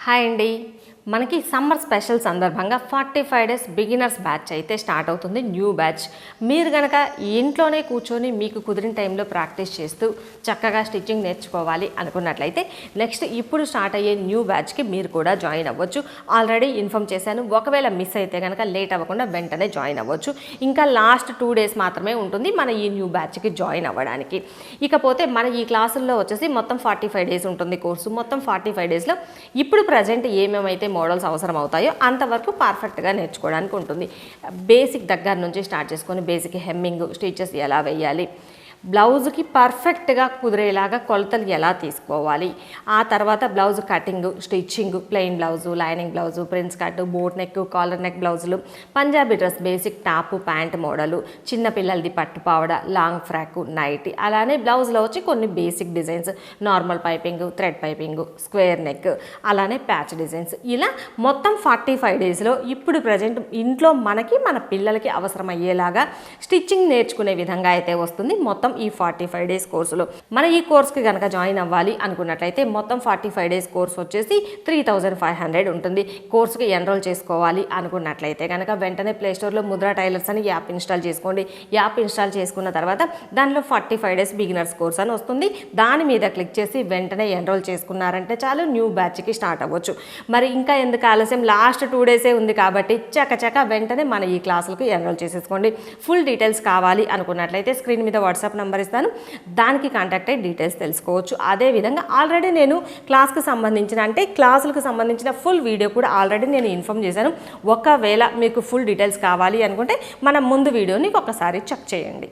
Hi అండి. మనకి summer special సందర్భంగా 45 డేస్ బిగినర్స్ బ్యాచ్ అయితే స్టార్ట్ అవుతుంది. New batch. మీరు కనుక ఇంట్లోనే కూర్చొని మీకు కుదిరిన టైంలో ప్రాక్టీస్ చేస్తూ చక్కగా స్టిచ్చింగ్ నేర్చుకోవాలి అనుకున్నట్లయితే నెక్స్ట్ ఇప్పుడు స్టార్ట్ అయ్యే న్యూ బ్యాచ్కి మీరు కూడా జాయిన్ అవ్వచ్చు. ఆల్రెడీ ఇన్ఫామ్ చేశాను. ఒకవేళ మిస్ అయితే కనుక లేట్ అవ్వకుండా వెంటనే జాయిన్ అవ్వచ్చు. ఇంకా లాస్ట్ 2 డేస్ మాత్రమే ఉంటుంది మన ఈ న్యూ బ్యాచ్కి జాయిన్ అవ్వడానికి. ఇకపోతే మన ఈ క్లాసుల్లో వచ్చేసి మొత్తం 45 డేస్ ఉంటుంది కోర్సు. మొత్తం 45 డేస్లో ఇప్పుడు ప్రజెంట్ ఏమేమైతే మోడల్స్ అవసరం అవుతాయో అంతవరకు పర్ఫెక్ట్గా నేర్చుకోవడానికి ఉంటుంది. బేసిక్ దగ్గర నుంచి స్టార్ట్ చేసుకొని బేసిక్ హెమ్మింగ్, స్టిచెస్ ఎలా వేయాలి, బ్లౌజ్కి పర్ఫెక్ట్గా కుదిరేలాగా కొలతలు ఎలా తీసుకోవాలి, ఆ తర్వాత blouse cutting, stitching, plain blouse, lining blouse, prince cut, boat neck, collar neck బ్లౌజులు, Punjabi dress basic top pant model, చిన్నపిల్లలది పట్టుపావడ, లాంగ్ ఫ్రాక్, నైటీ, అలానే బ్లౌజ్లో వచ్చి కొన్ని basic designs, normal piping, thread piping, square neck, అలానే ప్యాచ్ డిజైన్స్, ఇలా మొత్తం 45 డేస్లో ఇప్పుడు ప్రజెంట్ ఇంట్లో మనకి మన పిల్లలకి అవసరమయ్యేలాగా స్టిచ్చింగ్ నేర్చుకునే విధంగా అయితే వస్తుంది మొత్తం ఈ 45 డేస్ కోర్సులో. మన ఈ కోర్స్కి కనుక జాయిన్ అవ్వాలి అనుకున్నట్లయితే మొత్తం 45 డేస్ కోర్స్ వచ్చేసి 3500 ఉంటుంది. కోర్సుకి ఎన్రోల్ చేసుకోవాలి అనుకున్నట్లయితే కనుక వెంటనే ప్లేస్టోర్లో ముద్రా టైలర్స్ అని యాప్ ఇన్స్టాల్ చేసుకోండి. యాప్ ఇన్స్టాల్ చేసుకున్న తర్వాత దానిలో 45 డేస్ బిగినర్స్ కోర్స్ అని వస్తుంది. దాని మీద క్లిక్ చేసి వెంటనే ఎన్రోల్ చేసుకున్నారంటే చాలు న్యూ బ్యాచ్కి స్టార్ట్ అవ్వచ్చు. మరి ఇంకా ఎందుకు ఆలస్యం, లాస్ట్ 2 డేసే ఉంది కాబట్టి చకచక వెంటనే మన ఈ క్లాసులకు ఎన్రోల్ చేసేసుకోండి. ఫుల్ డీటెయిల్స్ కావాలి అనుకున్నట్లయితే స్క్రీన్ మీద వాట్సాప్ నెంబర్ ఇస్తాను, దానికి కాంటాక్ట్ అయ్యి డీటెయిల్స్ తెలుసుకోవచ్చు. అదేవిధంగా ఆల్రెడీ నేను క్లాస్కి సంబంధించిన క్లాసులకు సంబంధించిన ఫుల్ వీడియో కూడా ఆల్రెడీ నేను ఇన్ఫామ్ చేశాను. ఒకవేళ మీకు ఫుల్ డీటెయిల్స్ కావాలి అనుకుంటే మన ముందు వీడియోని ఒకసారి చెక్ చేయండి.